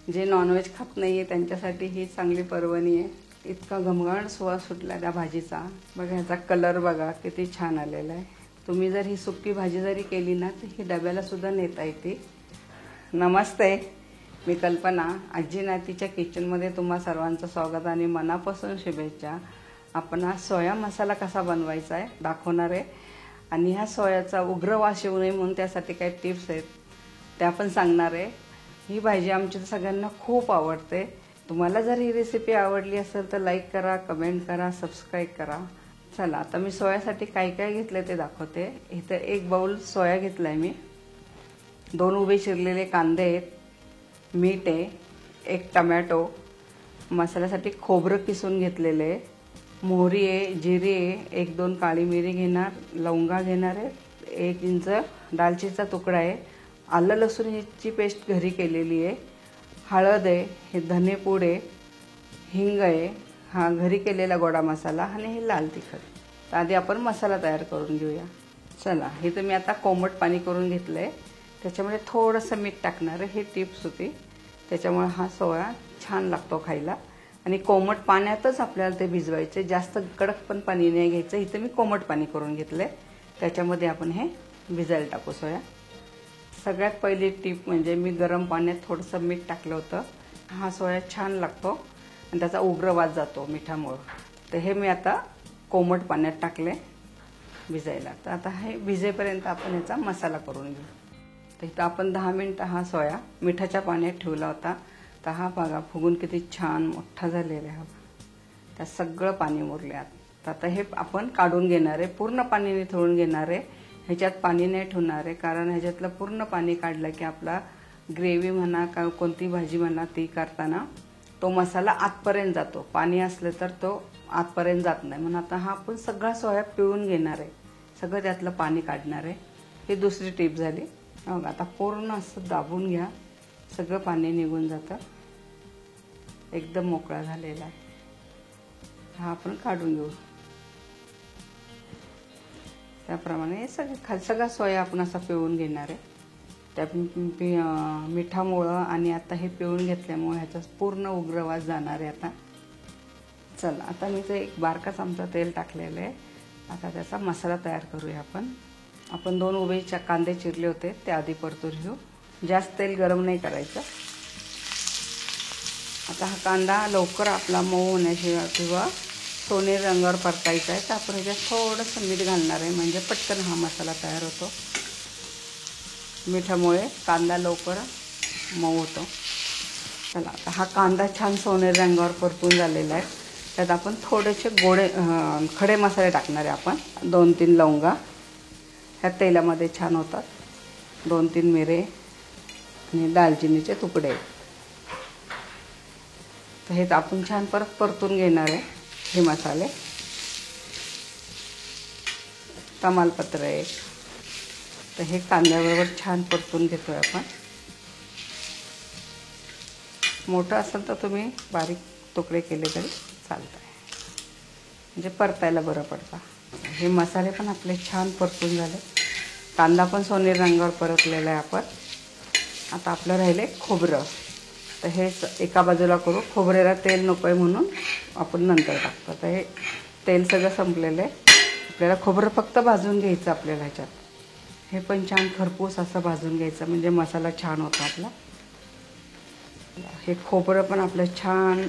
जे नॉनव्हेज खात नाही आहे त्यांच्यासाठी ही चांगली पर्वणी आहे। इतका घमघाट सुवास सुटला त्या भाजीचा। बघा ह्याचा कलर बघा किती छान आलेला आहे। तुम्ही जर ही सुक्की भाजी जरी केली ना तर ही डब्याला सुद्धा नेता येते। नमस्ते, मी कल्पना, आजी नातीच्या किचनमध्ये तुम्हा सर्वांचं स्वागत आणि मनापासून शुभेच्छा। आपण हा सोया मसाला कसा बनवायचा आहे दाखवणार आहे आणि ह्या सोयाचा उग्र वास येऊ नये म्हणून त्यासाठी काही टिप्स आहेत त्या पण सांगणार आहे। ही भाजी आमच्या सगळ्यांना खूप आवडते। तुम्हाला जर ही रेसिपी आवडली असेल तर लाईक करा, कमेंट करा, सबस्क्राइब करा। चला आता मी सोयासाठी काय काय घेतले ते दाखवते। इथे एक बाउल सोया घेतलाय मी, 2 उभे चिरलेले कांदे आहेत, मीठ आहे, एक टोमॅटो, मसाल्यासाठी खोबरं किसून घेतलेले आहे, मोहरी आहे, जिरे आहे, 1-2 काळी मिरी घेणार, लवंगा घेणार आहे, 1 इंच दालचिनीचा तुकडा आहे, आलं लसूणची पेस्ट घरी केलेली आहे, हळद आहे, हे धनेपूड आहे, हिंग आहे, हा घरी केलेला गोडा मसाला आणि हे लाल तिखट। तर आधी आपण मसाला तयार करून घेऊया। चला हे तर मी आता कोमट पाणी करून घेतलंय, त्याच्यामध्ये थोडंसं मीठ टाकणार आहे। हे टिप्स होती, त्याच्यामुळे हा सोया छान लागतो खायला। आणि कोमट पाण्यातच आपल्याला ते भिजवायचे, जास्त कडक पण पाणी नाही घ्यायचं। इथे मी कोमट पाणी करून घेतलंय, त्याच्यामध्ये आपण हे भिजायला टाकू सोया। सगळ्यात पहिली टिप म्हणजे मी गरम पाण्यात थोडंसं मीठ टाकलं होतं। हा सोया छान लागतो आणि त्याचा उग्र वास जातो मिठामुळे। तर हे मी आता कोमट पाण्यात टाकले भिजायला। तर आता हे भिजेपर्यंत आपण याचा मसाला करून घेऊ। तर इथं आपण 10 मिनिटं हा सोया मिठाच्या पाण्यात ठेवला होता। तर हा बघा फुगून किती छान मोठा झालेला आहे। त्यात सगळं पाणी मुरले। आता हे आपण काढून घेणार आहे, पूर्ण पाणी निथळून घेणार आहे। ह्याच्यात पाणी नाही ठेवणार आहे, कारण ह्याच्यातलं पूर्ण पाणी काढलं की आपला ग्रेव्ही म्हणा का कोणती भाजी म्हणा ती करताना तो मसाला आतपर्यंत जातो। पाणी असलं तर तो आतपर्यंत जात नाही, म्हणून आता हा आपण सगळा सोया पिळून घेणार आहे, सगळं त्यातलं पाणी काढणार आहे। ही दुसरी टिप झाली। मग आता पूर्ण असं दाबून घ्या, सगळं पाणी निघून जातं, एकदम मोकळा झालेला आहे। हा आपण काढून घेऊ। त्याप्रमाणे सगळा सोया आपण असा पिळून घेणार आहे। त्या मिठामुळं आणि आता हे पिळून घेतल्यामुळे ह्याचा पूर्ण उग्र वास जाणार आहे आता। चला आता मी ते 1 बारका चमचा तेल टाकलेलं आहे। आता त्याचा मसाला तयार करूया आपण 2 उभे कांदे चिरले होते ते आधी परतून घेऊ। जास्त तेल गरम नाही करायचं। आता हा कांदा लवकर आपला मऊ होण्याशिवाय किंवा सोनेरी रंगावर परतायचा आहे, तर आपण ह्याच्यात थोडंसं मीठ घालणार आहे, म्हणजे पटकन हा मसाला तयार होतो। मिठामुळे कांदा लवकर मऊ होतो। चला आता हा कांदा छान सोनेरी रंगावर परतून झालेला आहे। त्यात आपण थोडेसे खडे मसाले टाकणार आहे आपण। 2-3 लवंगा ह्या तेलामध्ये छान होतात, 2-3 मिरे आणि दालचिनीचे तुकडे। तर हे आपण छान परत परतून घेणार आहे हे मसाले। तमालपत्र आहे, तर हे कांद्याबरोबर छान परतून घेतोय आपण। मोठं असेल तर तुम्ही बारीक तुकडे केले तरी चालतं आहे, म्हणजे परतायला बरं पडतं। हे मसाले पण आपले छान परतून झाले, कांदा पण सोनेरी रंगावर परतलेला आहे आपण। आता आपलं राहिले खोबरं, तर हे एका बाजूला करू। खोबऱ्याला तेल नको आहे म्हणून आपण नंतर टाकतो। तर हे तेल सगळं संपलेलं आहे, आपल्याला खोबरं फक्त भाजून घ्यायचं आपल्याला ह्याच्यात। हे पण छान खरपूस असं भाजून घ्यायचं, म्हणजे मसाला छान होतो आपला। हे खोबरं पण आपलं छान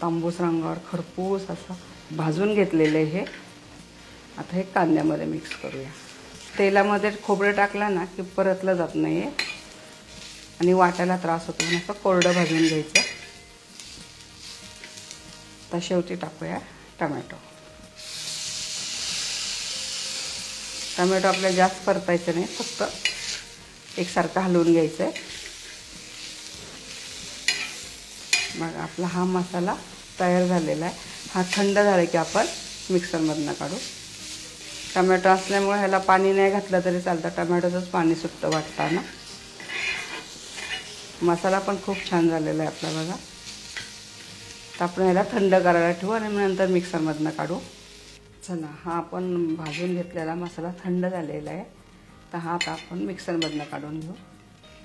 तांबूस रंगावर खरपूस असं भाजून घेतलेलं आहे हे। आता हे कांद्यामध्ये मिक्स करूया। तेलामध्ये खोबरं टाकलं ना की परतलं जात नाही आणि वाटायला त्रास होतो, म्हणून असं कोरडं भाजून घ्यायचं। आता शेवटी टाकूया टोमॅटो। टोमॅटो आपल्याला जास्त परतायचं नाही, फक्त एकसारखं हलवून घ्यायचं आहे। मग आपला हा मसाला तयार झालेला आहे। हा थंड झाला की आपण मिक्सरमधनं काढू। टोमॅटो असल्यामुळे ह्याला पाणी नाही घातलं तरी चालतं, टोमॅटोचंच पाणी सुटतं वाटताना। मसाला पण खूप छान झालेला आहे आपला बघा। तर आपण ह्याला थंड करायला ठेवू आणि नंतर मिक्सरमधनं काढू। चला हा आपण भाजून घेतलेला मसाला थंड झालेला आहे, तर हा आता आपण मिक्सरमधनं काढून घेऊ।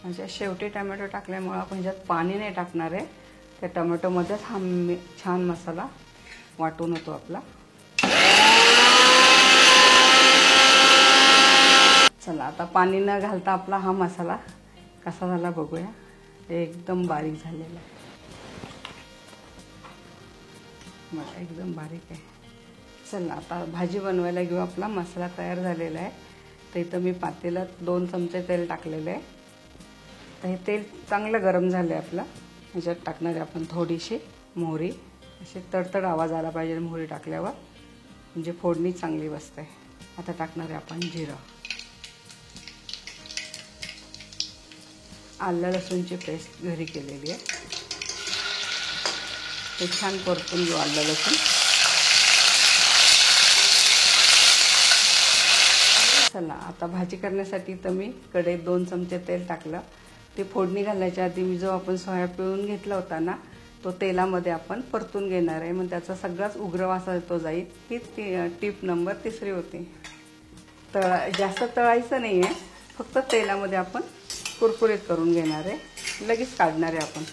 म्हणजे शेवटी टोमॅटो टाकल्यामुळे आपण ह्याच्यात पाणी नाही टाकणार आहे, त्या टोमॅटोमध्येच हा छान मसाला वाटून होतो आपला. चला आता पाणी न घालता आपला हा मसाला कसा झाला बघूया. एकदम बारीक झालेला आहे बघा, एकदम बारीक आहे. चला आता भाजी बनवायला घेऊ. आपला मसाला तयार झालेला आहे. तर इथं मी पातेल्यात 2 चमचे तेल टाकलेले आहे. तर हे तेल चांगलं गरम झालं आहे आपलं. ह्याच्यात टाकणार आहे आपण थोडीशी मोहरी. असे तडतड आवाज आला पाहिजे मोहरी टाकल्यावर, म्हणजे फोडणी चांगली बसते. आता टाकणार आहे आपण जिरं, आलं लसूणची पेस्ट घरी केलेली आहे. ते छान परतून घेऊ आलं लसूण. चला आता भाजी करण्यासाठी तर मी कढईत 2 चमचे तेल टाकलं. ते फोडणी घालायच्या आधी मी जो आपण सोया पिळून घेतला होता ना, तो तेलामध्ये आपण परतून घेणार आहे. मग त्याचा सगळाच उग्र वास येतो जाईल. ही टिप नंबर 3 होती. जास्त तळायचं नाही आहे, फक्त तेलामध्ये आपण कुरकुरीत करून घेणार आहे. लगेच काढणार आहे आपण.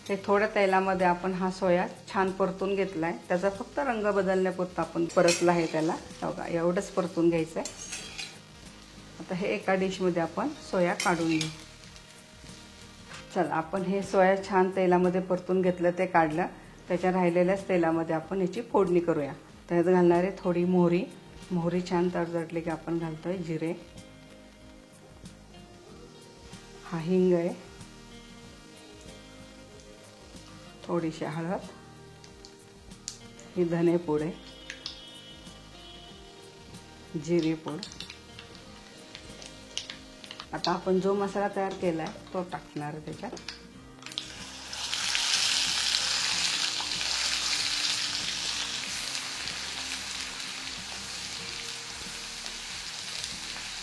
हे थोड्या तेलामध्ये आपण हा सोया छान परतून घेतला आहे. त्याचा फक्त रंग बदलण्यापुरता आपण परतला आहे त्याला. बघा एवढंच परतून घ्यायचं आहे. आता हे एका डिशमध्ये आपण सोया काढून घेऊ. चला आपण हे सोया छान तेलामध्ये परतून घेतलं, ते काढलं. त्याच्या राहिलेल्याच तेलामध्ये आपण याची फोडणी करूया. त्यात घालणार आहे थोडी मोहरी. मोहरी छान तडतडली की आपण घालतोय जिरे. हा हिंग आहे, थोडीशी हळद, ही धनेपूड आहे, जिरे पूड. आता आपण जो मसाला तयार केला आहे तो टाकणार आहे त्याच्यात.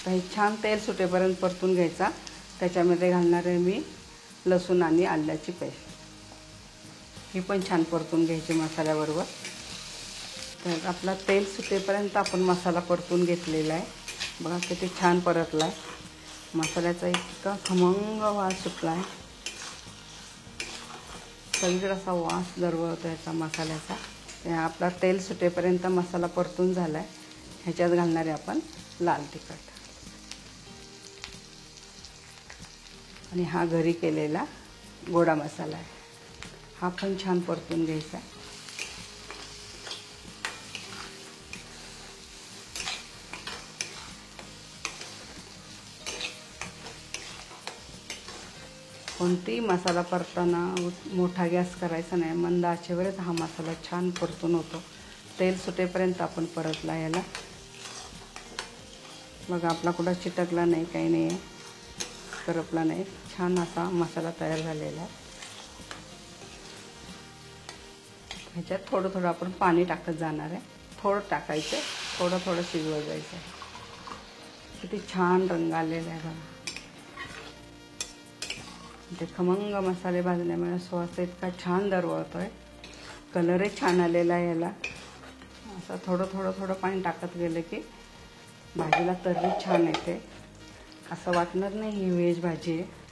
हे छान तेल सुटेपर्यंत परतून घ्यायचा. त्याच्यामध्ये घालणार आहे मी लसूण आणि आल्याची पेस्ट. ही पण छान परतून घ्यायची मसाल्याबरोबर. तर आपला तेल सुटेपर्यंत आपण मसाला परतून घेतलेला आहे. बघा किती छान परतला आहे. मसाल्याचा इतका खमंग वास सुटला आहे. सगळीकडे असा वास दरवळतो याचा मसाल्याचा. आपला तेल सुटेपर्यंत मसाला परतून झाला आहे. ह्याच्यात घालणारे आपण लाल तिखट आणि हा घरी केलेला गोडा मसाला आहे. हा पण छान परतून घ्यायचा. कोणतीही मसाला परताना मोठा गॅस करायचा नाही, मंद आचेवरच हा मसाला छान परतून होतो. तेल सुटेपर्यंत आपण परतला याला. बघा आपला कुठं चिटकला नाही, काही नाही आहे, करपला नाही. छान असा मसाला तयार झालेला आहे. ह्याच्यात थोडं थोडं आपण पाणी टाकत जाणार आहे. थोडं टाकायचं, थोडं थोडं शिजवत जायचं. किती छान रंग आलेला आहे बघा. ते खमंग मसाले भाजल्यामुळे सुवास इतका छान दरवळतोय. कलरही छान आलेला आहे याला. असं थोडं थोडं थोडं पाणी टाकत गेलं की भाजीला तर्री छान येते. असं वाटणार नाही ही व्हेज भाजी आहे.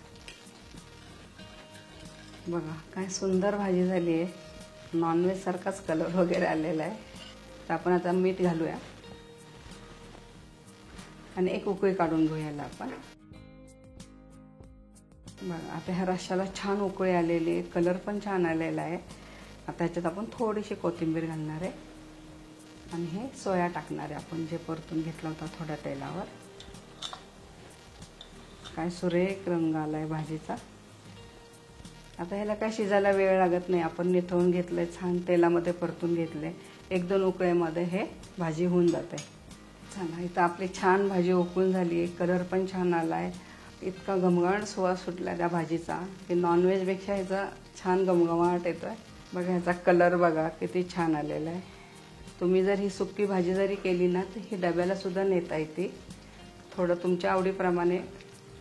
बघा काय सुंदर भाजी झाली आहे. नॉनव्हेज सारखाच कलर वगैरे आलेला आहे. तर आपण आता मीठ घालूया आणि एक उकळी काढून घेऊया आपण. बघा आता ह्या रश्श्याला छान उकळी आलेली आहे, कलर पण छान आलेला आहे. आता ह्याच्यात आपण थोडीशी कोथिंबीर घालणार आहे आणि हे सोया टाकणार आहे आपण जे परतून घेतला होता थोड्या तेलावर. काय सुरेख रंग आला आहे भाजीचा. आता ह्याला काय शिजायला वेळ लागत नाही. आपण निथळून घेतलंय, छान तेलामध्ये परतून घेतले. 1-2 उकळ्यामध्ये हे भाजी होऊन जाते. चला इथं आपली छान भाजी उकळून झाली आहे. कलर पण छान आला आहे. इतका घमघमाट सुवास सुटला त्या भाजीचा की नॉनव्हेजपेक्षा ह्याचा छान घमघमाट येतो आहे. बघा ह्याचा कलर बघा किती छान आलेला आहे. तुम्ही जर ही सुक्की भाजी जरी केली ना तर ही डब्यालासुद्धा नेता येते. थोडं तुमच्या आवडीप्रमाणे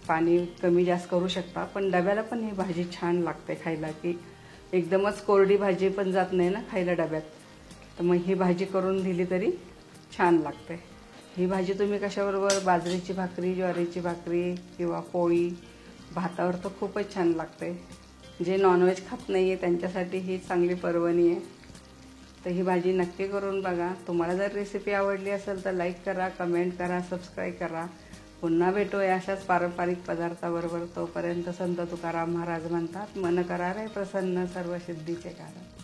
पाणी कमी जास्त करू शकता, पण डब्याला पण ही भाजी छान लागते खायला. की एकदमच कोरडी भाजी पण जात नाही ना खायला डब्यात. तर मग ही भाजी करून दिली तरी छान लागते. ही भाजी तुम्ही कशाबरोबर, बाजरीची भाकरी, ज्वारीची भाकरी किंवा पोळी भातावर तर खूपच छान लागते. जे नॉनव्हेज खात नाही आहे त्यांच्यासाठी ही चांगली पर्वणी आहे. तर ही भाजी नक्की करून बघा. तुम्हाला जर रेसिपी आवडली असेल तर लाईक करा, कमेंट करा, सबस्क्राईब करा. पुन्हा भेटूया अशाच पारंपरिक पदार्थाबरोबर. तोपर्यंत संत तुकाराम महाराज म्हणतात, मन करा रे प्रसन्न सर्व सिद्धीचे कारण.